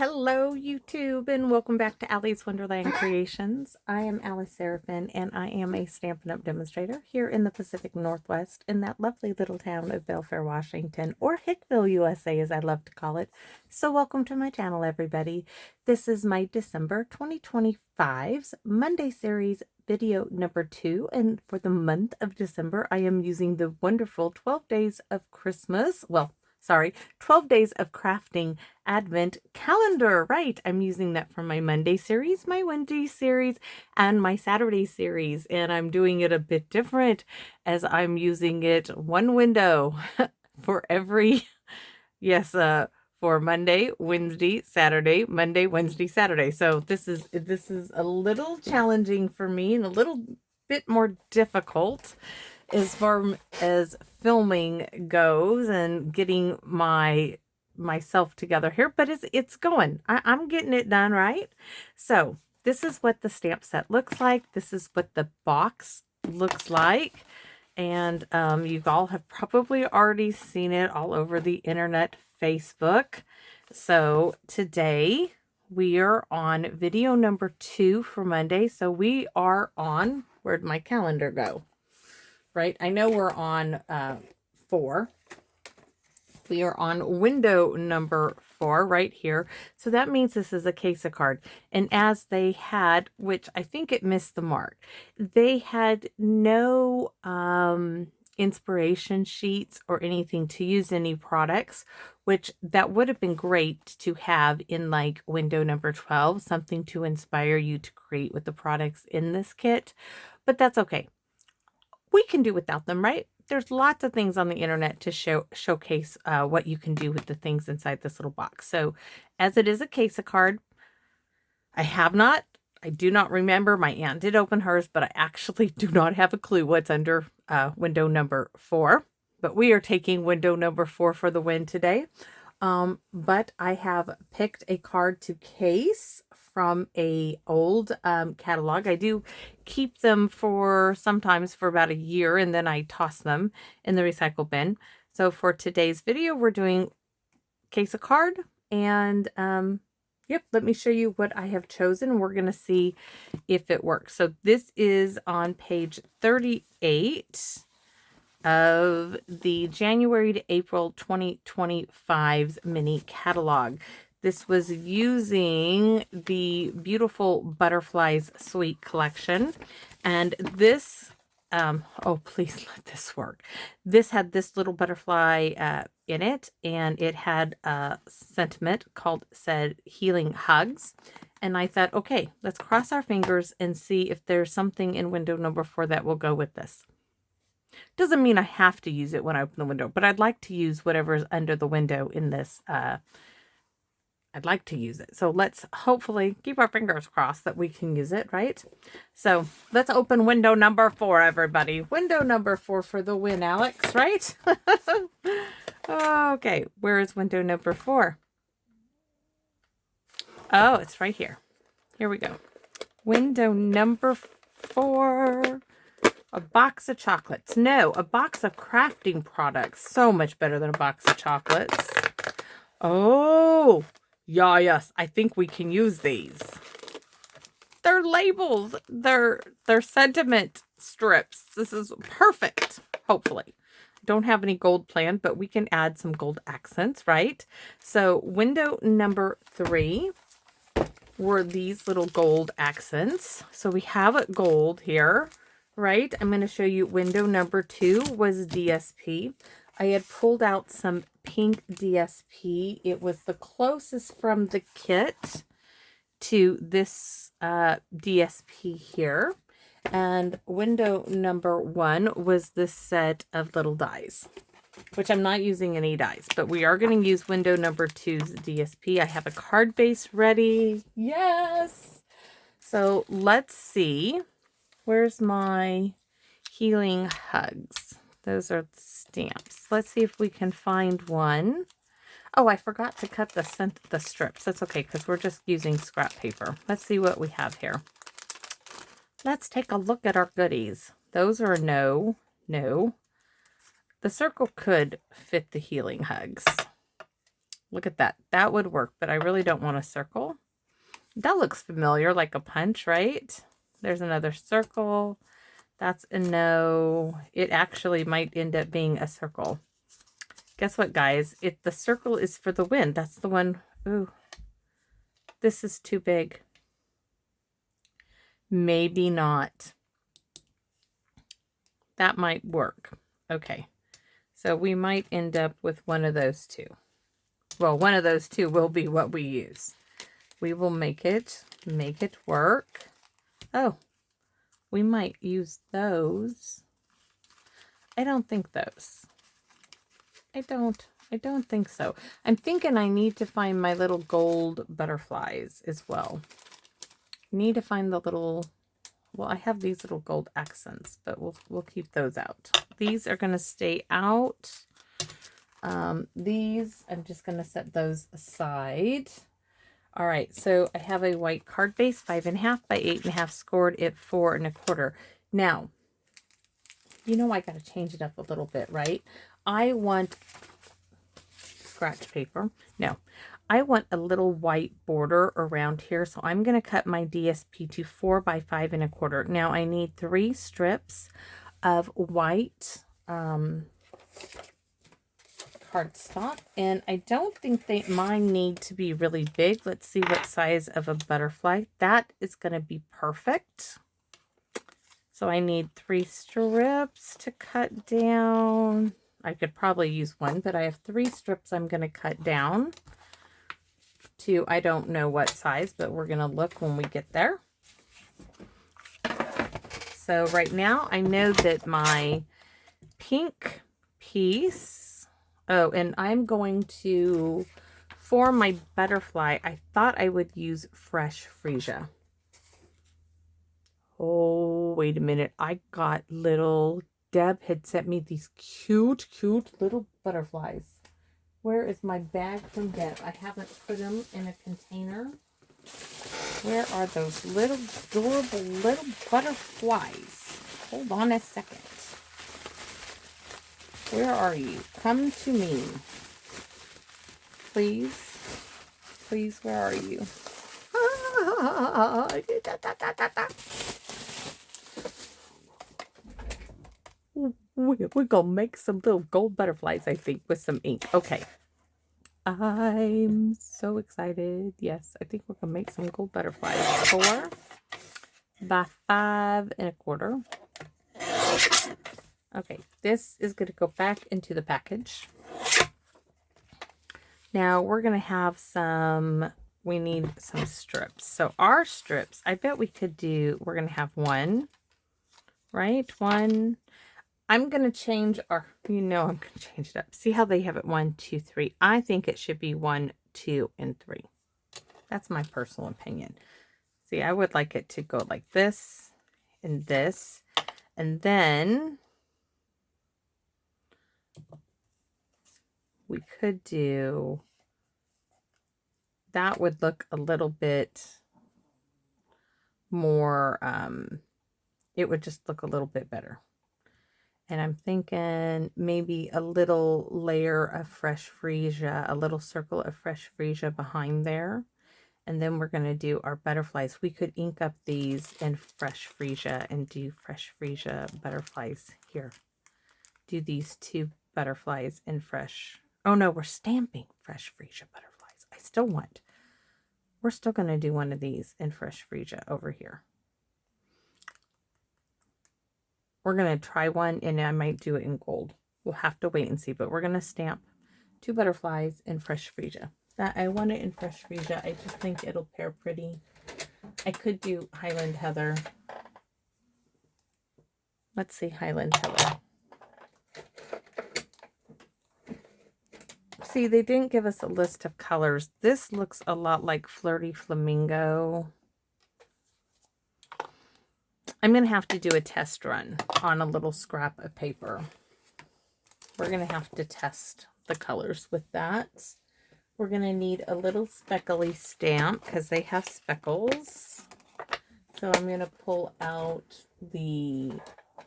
Hello YouTube and welcome back to Allie's Wonderland Creations. I am Alice Seraphin and I am a Stampin' Up! Demonstrator here in the Pacific Northwest in that lovely little town of Belfair, Washington, or Hickville, USA as I love to call it. So welcome to my channel everybody. This is my December 2025's Monday series video number 2, and for the month of December I am using the wonderful 12 days of Christmas, 12 days of crafting advent calendar. Right, I'm using that for my Monday series, my Wednesday series, and my Saturday series, and I'm doing it a bit different as I'm using it one window for every for Monday, Wednesday, Saturday, Monday, Wednesday, Saturday. So this is a little challenging for me and a little bit more difficult as far as filming goes and getting myself together here, but it's going. I'm getting it done, right? So this is what the stamp set looks like. This is what the box looks like. And you all have probably already seen it all over the internet, Facebook. So today we are on video number 2 for Monday. So we are on, where'd my calendar go? Right, I know we're on 4. We are on window number 4 right here. So that means this is a case of card. And as they had, which I think it missed the mark, they had no inspiration sheets or anything to use any products, which that would have been great to have in like window number 12, something to inspire you to create with the products in this kit. But that's okay. We can do without them, right? There's lots of things on the internet to showcase what you can do with the things inside this little box. So as it is a case of card, I do not remember. My aunt did open hers, but I actually do not have a clue what's under window number 4. But we are taking window number 4 for the win today. But I have picked a card to case from a old catalog. I do keep them sometimes for about a year, and then I toss them in the recycle bin. So for today's video, we're doing case of card, and yep, let me show you what I have chosen. We're going to see if it works. So this is on page 38 of the January to April 2025's mini catalog. This was using the Beautiful Butterflies Suite collection, and this oh please let this work. This had this little butterfly in it, and it had a sentiment said healing hugs. And I thought, okay, let's cross our fingers and see if there's something in window number 4 that will go with this. Doesn't mean I have to use it when I open the window, but I'd like to use whatever's under the window in this. I'd like to use it. So let's hopefully keep our fingers crossed that we can use it, right? So let's open window number 4, everybody. Window number 4 for the win, Alex, right? Okay, where is window number 4? Oh, it's right here. Here we go. Window number 4. A box of chocolates. No, a box of crafting products. So much better than a box of chocolates. Oh, yeah, yes. I think we can use these. They're labels. They're sentiment strips. This is perfect, hopefully. Don't have any gold planned, but we can add some gold accents, right? So window number 3 were these little gold accents. So we have gold here. Right, I'm going to show you window number 2 was DSP. I had pulled out some pink DSP. It was the closest from the kit to this DSP here. And window number 1 was this set of little dies, which I'm not using any dies, but we are going to use window number 2's DSP. I have a card base ready. Yes! So let's see. Where's my healing hugs? Those are the stamps. Let's see if we can find one. Oh, I forgot to cut the strips. That's okay, because we're just using scrap paper. Let's see what we have here. Let's take a look at our goodies. Those are no. The circle could fit the healing hugs. Look at that. That would work, but I really don't want a circle. That looks familiar, like a punch, right? There's another circle. That's a no. It actually might end up being a circle. Guess what, guys? If the circle is for the win, that's the one. Ooh, this is too big. Maybe not. That might work. Okay. So we might end up with one of those two. Well, one of those two will be what we use. We will make it work. Oh, we might use those. I don't think those. I don't think so. I'm thinking I need to find my little gold butterflies as well. Need to find the little, well, I have these little gold accents, but we'll keep those out. These are going to stay out. These, I'm just going to set those aside. All right, so I have a white card base, 5.5 by 8.5, scored at 4 1/4. Now, you know I got to change it up a little bit, right? I want scratch paper. No, I want a little white border around here, so I'm going to cut my DSP to 4 by 5 1/4. Now I need 3 strips of white cardstock, and I don't think mine need to be really big. Let's see what size of a butterfly. That is going to be perfect. So I need 3 strips to cut down. I could probably use 1, but I have 3 strips I'm going to cut down to, I don't know what size, but we're going to look when we get there. So right now I know that my pink piece, oh, and I'm going to, for my butterfly, I thought I would use fresh freesia. Oh, wait a minute. I got little, Deb had sent me these cute little butterflies. Where is my bag from Deb? I haven't put them in a container. Where are those little adorable little butterflies? Hold on a second. Where are you? Come to me. Please. Please, where are you? We're gonna make some little gold butterflies, I think, with some ink. Okay. I'm so excited. Yes, I think we're gonna make some gold butterflies. 4 by 5 1/4. Okay, this is gonna go back into the package. Now we're gonna have some, we need some strips. So our strips, I bet we could do, we're gonna have 1, right? 1. I'm going to change our, I'm going to change it up. See how they have it 1, 2, 3. I think it should be 1, 2, and 3. That's my personal opinion. See, I would like it to go like this and this. And then we could do, that would look a little bit more, it would just look a little bit better. And I'm thinking maybe a little layer of fresh freesia, a little circle of fresh freesia behind there. And then we're going to do our butterflies. We could ink up these in fresh freesia and do fresh freesia butterflies here. Do these 2 butterflies in fresh. Oh no, we're stamping fresh freesia butterflies. I still want. We're still going to do one of these in fresh freesia over here. We're going to try one, and I might do it in gold. We'll have to wait and see, but we're going to stamp 2 butterflies in fresh freesia. That I want it in fresh freesia. I just think it'll pair pretty. I could do Highland Heather. Let's see, Highland Heather. See, they didn't give us a list of colors. This looks a lot like Flirty Flamingo. I'm going to have to do a test run on a little scrap of paper. We're going to have to test the colors with that. We're going to need a little speckly stamp because they have speckles. So I'm going to pull out the,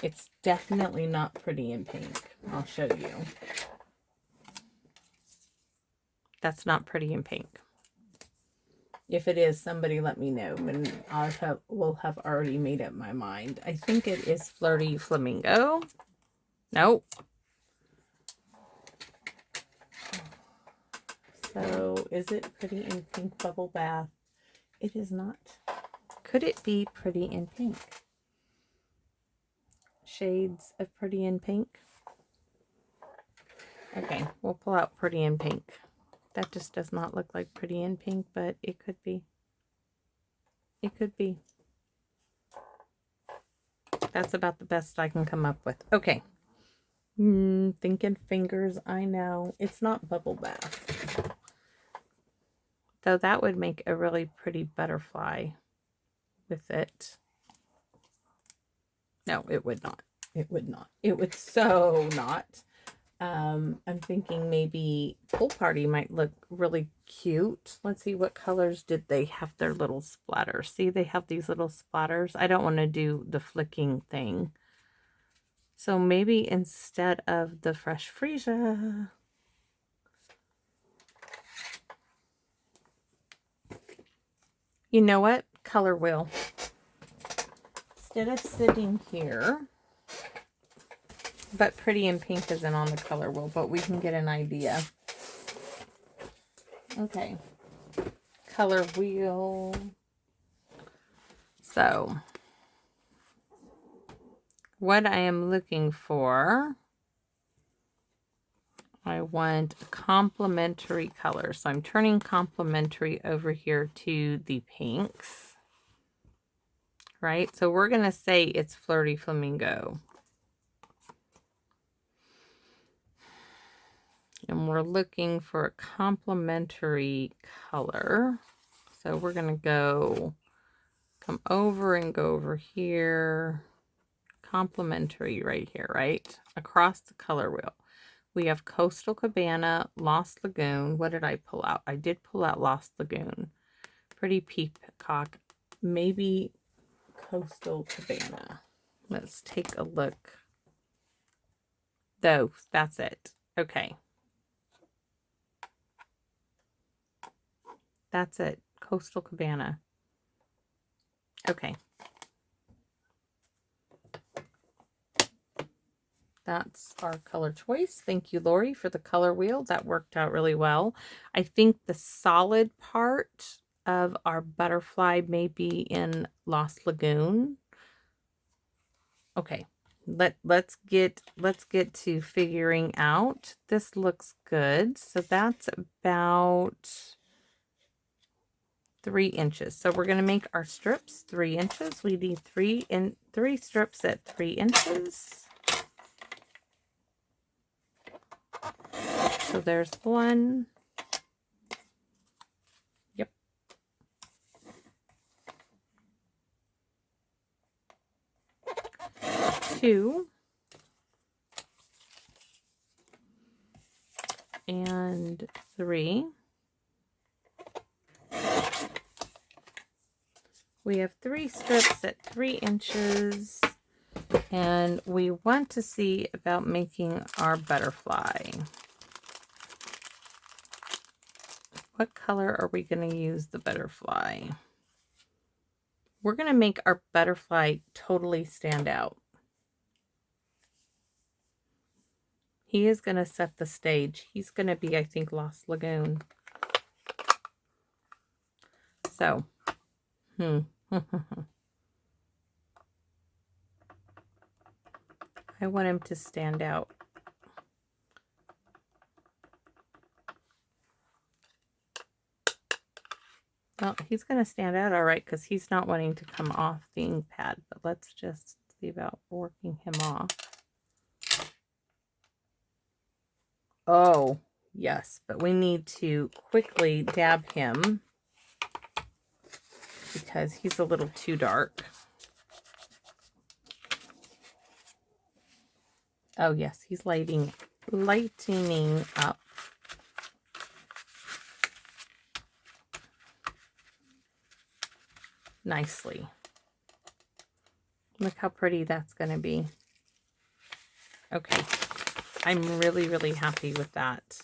it's definitely not pretty in pink. I'll show you. That's not pretty in pink. If it is, somebody let me know, and we'll have already made up my mind. I think it is Flirty Flamingo. Nope. So is it Pretty in Pink Bubble Bath? It is not. Could it be Pretty in Pink? Shades of Pretty in Pink. Okay, we'll pull out Pretty in Pink. That just does not look like Pretty in Pink, but it could be. It could be. That's about the best I can come up with. Okay. Thinking fingers, I know. It's not Bubble Bath. Though that would make a really pretty butterfly with it. No, it would not. It would not. It would so not. I'm thinking maybe Pool Party might look really cute. Let's see, what colors did they have their little splatters? See, they have these little splatters. I don't want to do the flicking thing. So maybe instead of the Fresh Freesia, you know what? Color wheel. Instead of sitting here, but Pretty in Pink isn't on the color wheel, but we can get an idea. Okay. Color wheel. So, what I am looking for, I want a complementary color. So I'm turning complementary over here to the pinks. Right? So we're going to say it's Flirty Flamingo. And we're looking for a complementary color. So we're going to come over and go over here. Complementary right here, right? Across the color wheel. We have Coastal Cabana, Lost Lagoon. What did I pull out? I did pull out Lost Lagoon. Pretty Peacock. Maybe Coastal Cabana. Let's take a look. Though, that's it. Okay. That's it. Coastal Cabana. Okay. That's our color choice. Thank you, Lori, for the color wheel. That worked out really well. I think the solid part of our butterfly may be in Lost Lagoon. Okay. Let's get to figuring out. This looks good. So that's about 3 inches. So we're going to make our strips 3 inches. We need 3 strips at 3 inches. So there's 1. Yep. 2. And 3. We have 3 strips at 3 inches, and we want to see about making our butterfly. What color are we going to use the butterfly? We're going to make our butterfly totally stand out. He is going to set the stage. He's going to be, I think, Lost Lagoon. So, I want him to stand out. Well, he's going to stand out all right because he's not wanting to come off the ink pad. But let's just see about working him off. Oh, yes. But we need to quickly dab him because he's a little too dark. Oh, yes. He's lightening up. Nicely. Look how pretty that's going to be. Okay. I'm really, really happy with that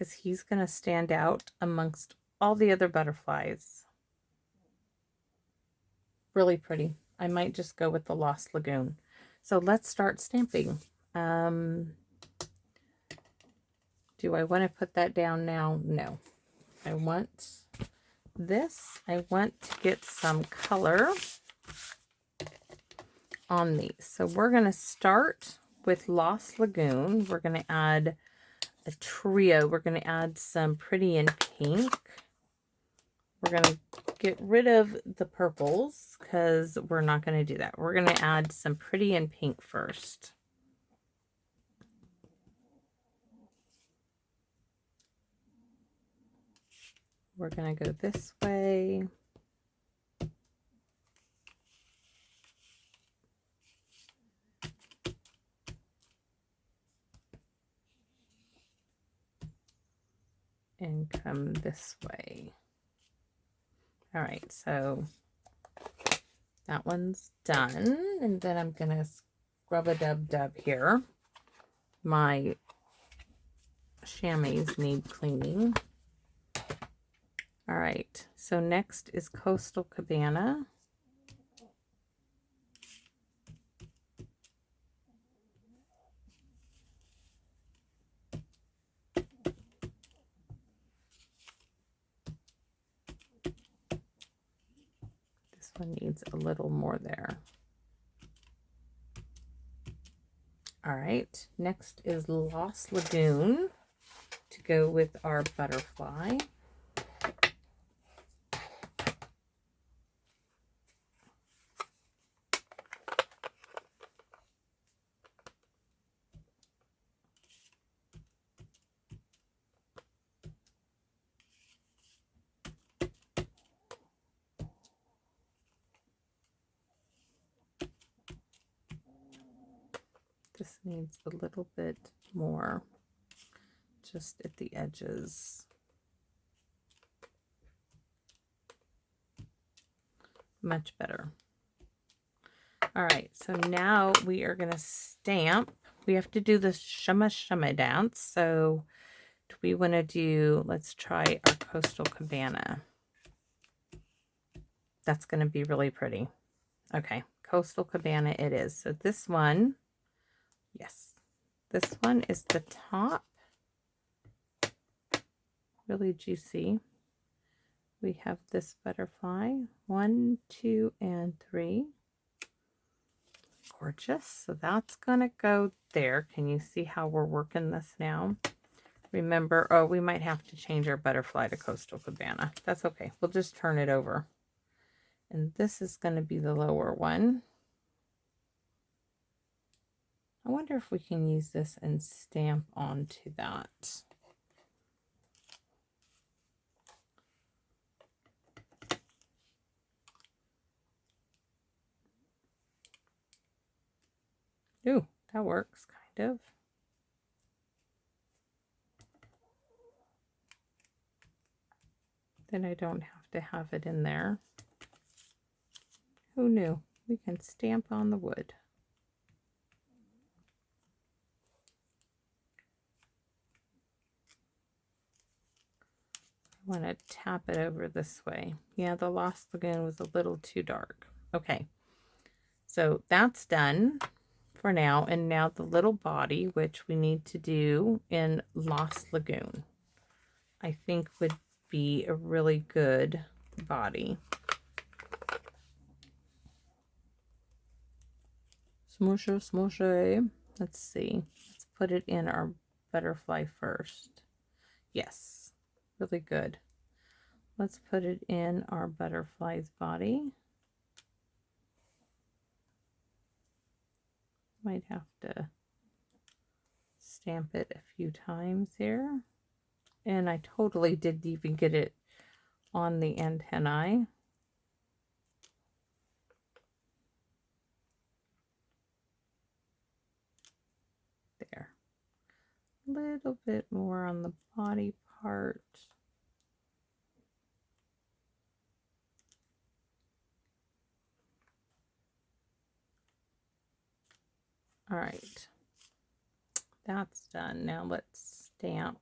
because he's going to stand out amongst all the other butterflies. Really pretty. I might just go with the Lost Lagoon. So let's start stamping. Do I want to put that down now? No. I want this. I want to get some color on these. So we're going to start with Lost Lagoon. We're going to add a trio. We're going to add some Pretty in Pink. We're going to get rid of the purples because we're not going to do that. We're going to add some Pretty in Pink first. We're going to go this way. And come this way. All right, so that one's done. And then I'm going to scrub-a-dub-dub here. My chamois need cleaning. All right, so next is Coastal Cabana. This one needs a little more there. All right, next is Lost Lagoon to go with our butterfly. This needs a little bit more just at the edges. Much better. All right, so now we are going to stamp. We have to do the shimma shimma dance. So do we want to do, let's try our Coastal Cabana. That's going to be really pretty. Okay, Coastal Cabana it is. So this one, yes, this one is the top. Really juicy. We have this butterfly, 1, 2, and 3. Gorgeous. So that's going to go there. Can you see how we're working this now? Remember, oh, we might have to change our butterfly to Coastal Cabana. That's okay. We'll just turn it over. And this is going to be the lower one. I wonder if we can use this and stamp onto that. Ooh, that works, kind of. Then I don't have to have it in there. Who knew? We can stamp on the wood. I want to tap it over this way. Yeah, the Lost Lagoon was a little too dark. Okay, so that's done for now. And now the little body, which we need to do in Lost Lagoon, I think would be a really good body. Smoosher, smoosher. Let's see. Let's put it in our butterfly first. Yes, really good. Let's put it in our butterfly's body. Might have to stamp it a few times here. And I totally didn't even get it on the antennae. There. A little bit more on the body part. All right, that's done. Now let's stamp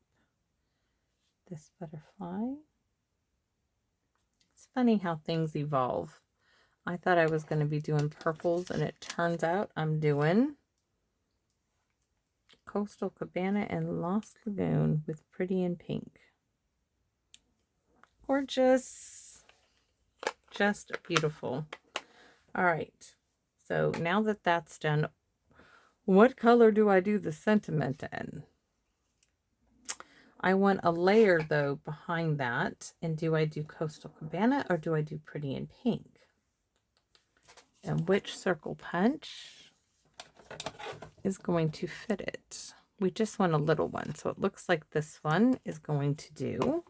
this butterfly. It's funny how things evolve. I thought I was going to be doing purples, and it turns out I'm doing Coastal Cabana and Lost Lagoon with Pretty in Pink. Gorgeous. Just beautiful. All right. So now that that's done, what color do I do the sentiment in? I want a layer, though, behind that. And do I do Coastal Cabana or do I do Pretty in Pink? And which circle punch is going to fit it? We just want a little one. So it looks like this one is going to do.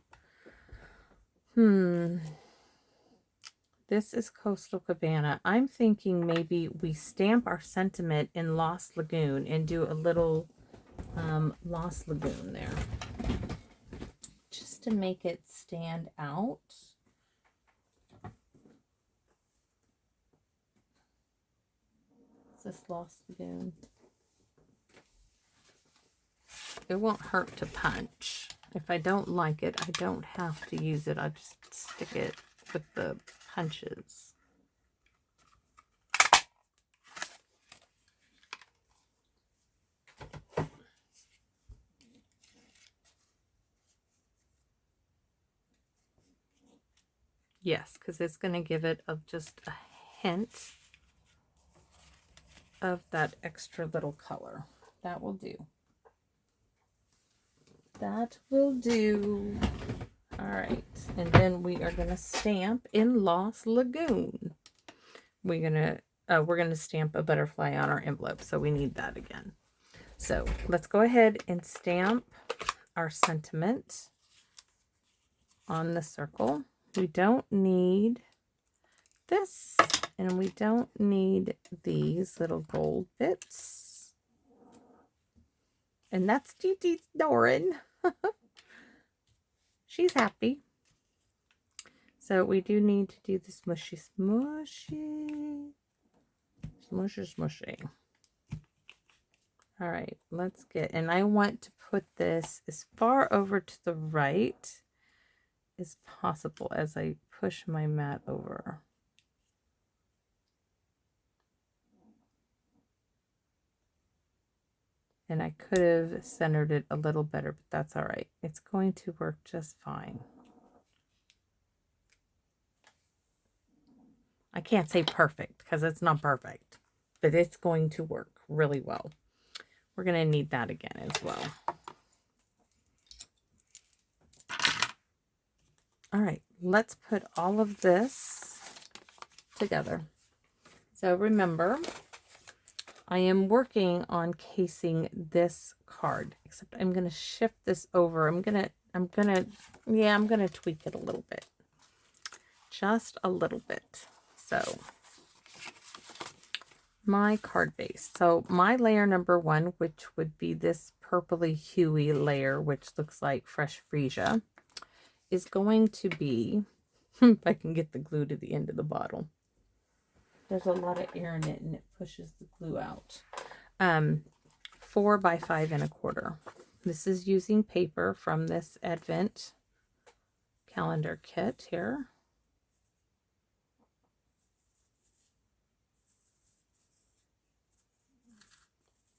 This is Coastal Cabana. I'm thinking maybe we stamp our sentiment in Lost Lagoon and do a little Lost Lagoon there. Just to make it stand out. Is this Lost Lagoon? It won't hurt to punch. If I don't like it, I don't have to use it. I just stick it with the punches. Yes, because it's going to give it just a hint of that extra little color. That will do. That will do. All right, and then we are going to stamp in Lost Lagoon. We're gonna stamp a butterfly on our envelope, so we need that again. So let's go ahead and stamp our sentiment on the circle. We don't need this, and we don't need these little gold bits. And that's Dee snoring. She's happy. So we do need to do the smushy. All right, let's get, and I want to put this as far over to the right as possible as I push my mat over. And I could have centered it a little better, but that's all right. It's going to work just fine. I can't say perfect because it's not perfect, but it's going to work really well. We're going to need that again as well. All right, let's put all of this together. So remember, I am working on casing this card, except I'm going to shift this over. I'm going to tweak it a little bit. Just a little bit. So my card base. So my layer number 1, which would be this purpley huey layer, which looks like fresh freesia, is going to be, if I can get the glue to the end of the bottle. There's a lot of air in it and it pushes the glue out. 4 by 5 1/4. This is using paper from this Advent calendar kit here.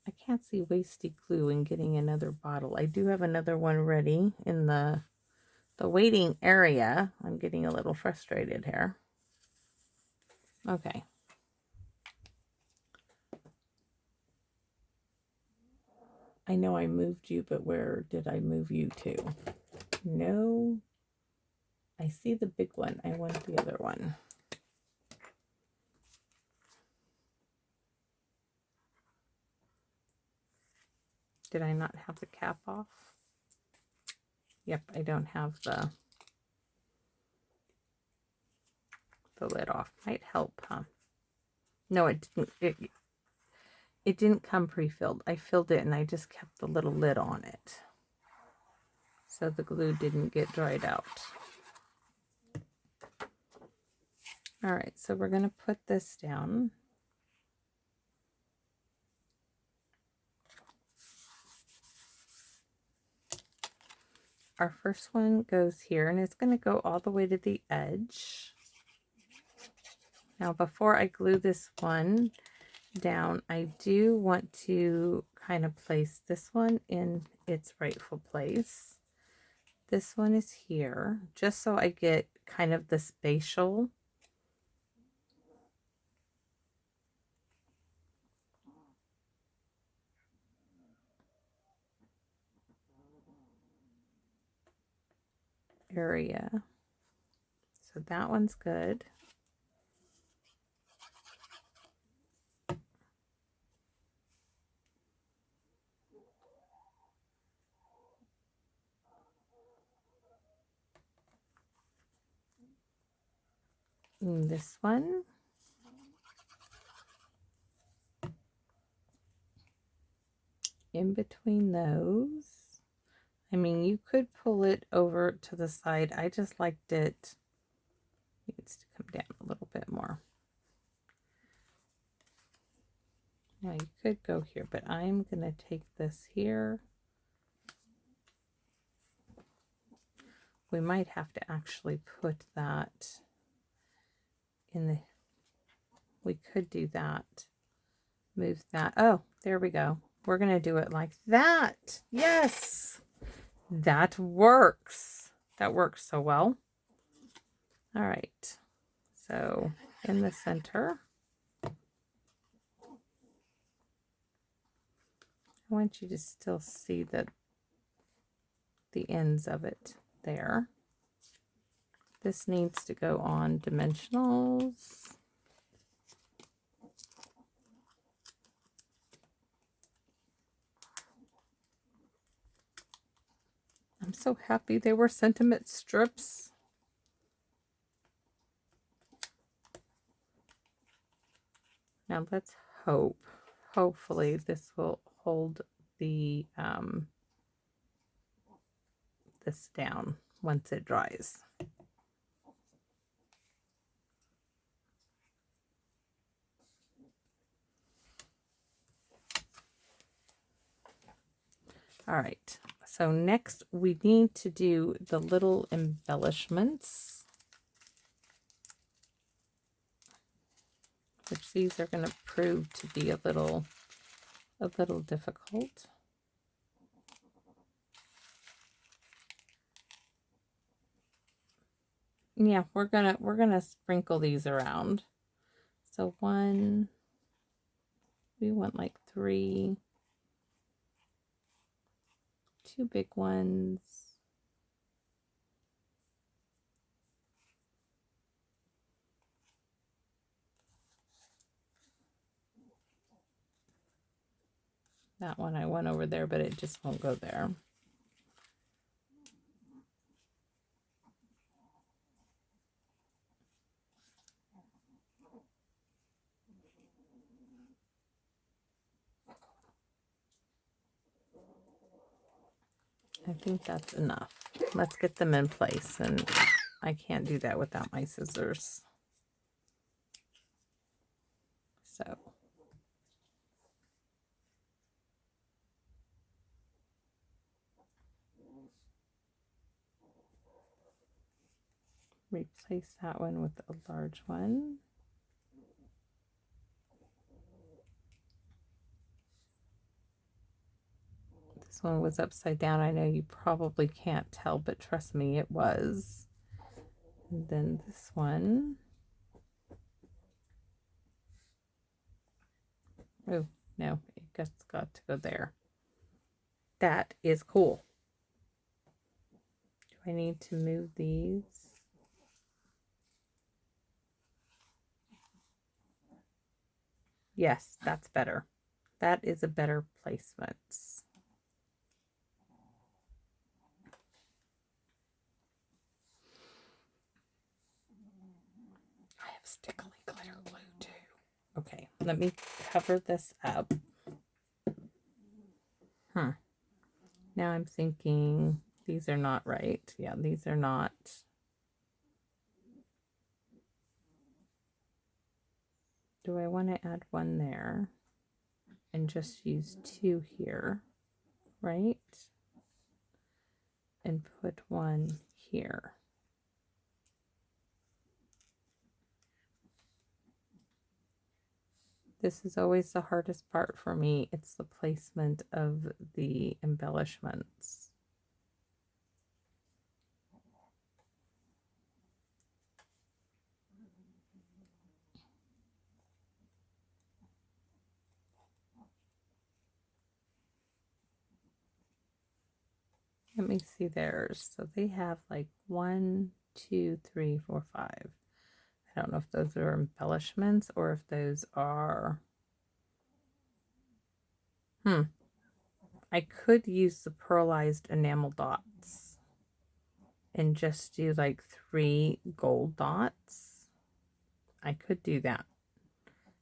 I can't see wasted glue and getting another bottle. I do have another one ready in the waiting area. I'm getting a little frustrated here. Okay. I know I moved you, but where did I move you to? No. I see the big one. I want the other one. Did I not have the cap off? Yep, I don't have the lid off. Might help, huh? No, it didn't. It didn't come pre-filled. I filled it and I just kept the little lid on it, so the glue didn't get dried out. All right, so we're going to put this down. our first one goes here, and it's going to go all the way to the edge. Now, before I glue this one down, I do want to kind of place this one in its rightful place. This one is here, just so I get kind of the spatial area. So that one's good. And this one. In between those. I mean, you could pull it over to the side. I just liked it. It needs to come down a little bit more. Now you could go here, but I'm going to take this here. We might have to actually put that in the, we could do that. Move that. Oh, there we go. We're going to do it like that. Yes, that works. That works so well. All right. So in the center, I want you to still see the ends of it there. This needs to go on dimensionals. I'm so happy they were sentiment strips. Now let's hope, hopefully this will hold the this down once it dries. All right, so next we need to do the little embellishments, which these are going to prove to be a little difficult. Yeah, we're gonna sprinkle these around. So one, we want like 3, 2 big ones. That one I went over there, but it just won't go there. I think that's enough. Let's get them in place, and I can't do that without my scissors. So replace that one with a large one. This one was upside down. I know you probably can't tell, but trust me, it was. And then this one. Oh, no, it's got to go there. That is cool. Do I need to move these? Yes, that's better. That is a better placement. I have stickly glitter glue too. Okay, let me cover this up. Now I'm thinking these are not right. Yeah, these are not. Do I want to add one there and just use 2 here, right? and put one here. This is always the hardest part for me. It's the placement of the embellishments. Let me see theirs. So they have like 1, 2, 3, 4, 5. I don't know if those are embellishments or if those are... I could use the pearlized enamel dots and just do like 3 gold dots. I could do that.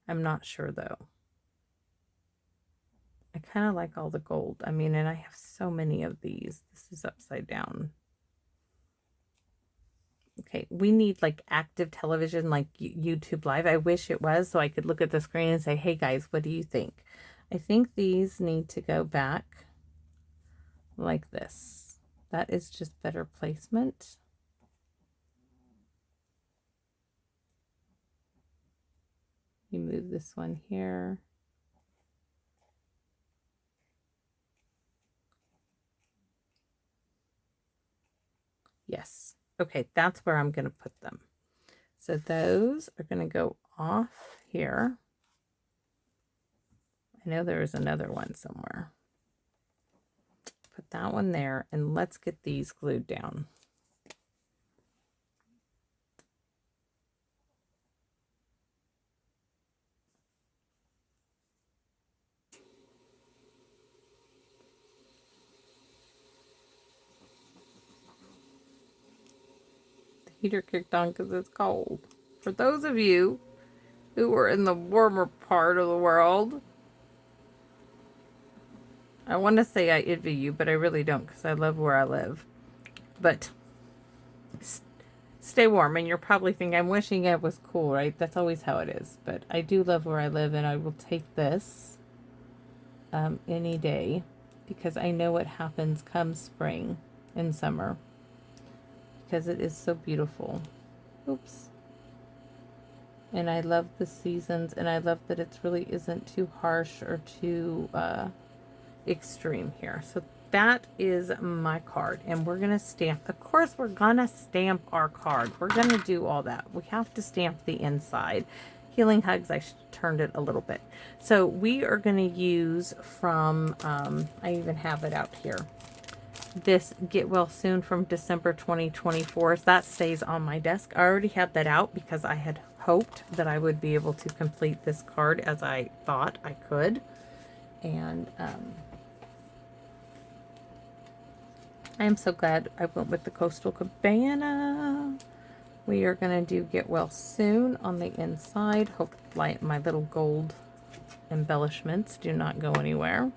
I'm not sure though. I kind of like all the gold. I mean, and I have so many of these. This is upside down. Okay, we need like active television, like YouTube Live. I wish it was so I could look at the screen and say, hey guys, what do you think? I think these need to go back like this. That is just better placement. You move this one here. Yes. Okay, that's where I'm going to put them. So those are going to go off here. I know there is another one somewhere. Put that one there, and let's get these glued down. The heater kicked on because it's cold. For those of you who are in the warmer part of the world, I want to say I envy you, but I really don't because I love where I live. But stay warm, and you're probably thinking, I'm wishing I was cool, right? That's always how it is. But I do love where I live, and I will take this any day because I know what happens come spring and summer because it is so beautiful. Oops. And I love the seasons, and I love that it really isn't too harsh or too extreme here. So that is my card, and we're gonna stamp. Of course we're gonna stamp our card. We're gonna do all that. We have to stamp the inside. Healing Hugs, I turned it a little bit. So we are gonna use from I even have it out here, this Get Well Soon from December 2024. That stays on my desk. I already had that out because I had hoped that I would be able to complete this card as I thought I could. And I am so glad I went with the Coastal Cabana. We are going to do Get Well Soon on the inside. Hope my little gold embellishments do not go anywhere.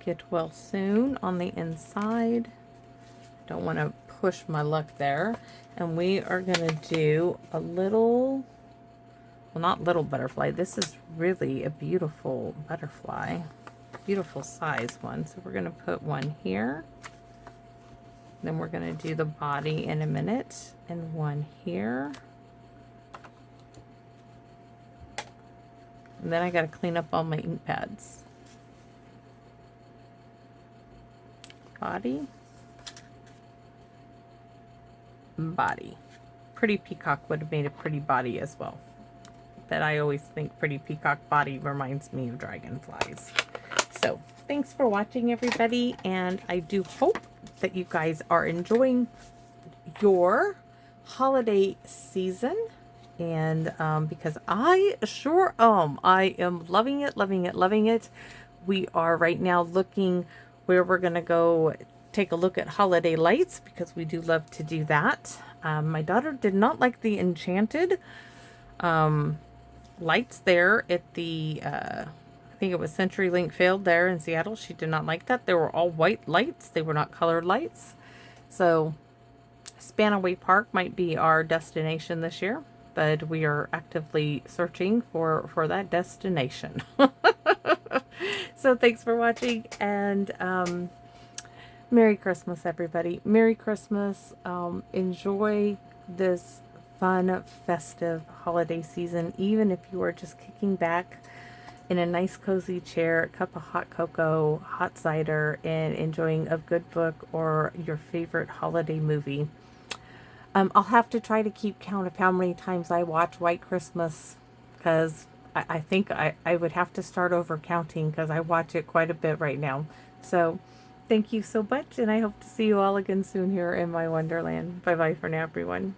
Get Well Soon on the inside. Don't want to push my luck there. And we are going to do a little... well, not little butterfly. This is really a beautiful butterfly. Beautiful size one. So we're going to put one here. Then we're going to do the body in a minute. And one here. And then I got to clean up all my ink pads. Body. Body. Pretty Peacock would have made a pretty body as well. That I always think Pretty Peacock body reminds me of dragonflies. So thanks for watching, everybody, and I do hope that you guys are enjoying your holiday season, and because I sure am. I am loving it, loving it, loving it. We are right now looking where we're gonna go take a look at holiday lights because we do love to do that. My daughter did not like the enchanted lights there at the I think it was CenturyLink Field there in Seattle. She did not like that. They were all white lights. They were not colored lights. So Spanaway Park might be our destination this year. but we are actively searching for that destination. So thanks for watching, and Merry Christmas, everybody. Merry Christmas. Enjoy this fun, festive holiday season, even if you are just kicking back in a nice cozy chair, a cup of hot cocoa, hot cider, and enjoying a good book or your favorite holiday movie. I'll have to try to keep count of how many times I watch White Christmas, because I think I would have to start over counting, because I watch it quite a bit right now. So thank you so much, and I hope to see you all again soon here in my Wonderland. Bye bye for now, everyone.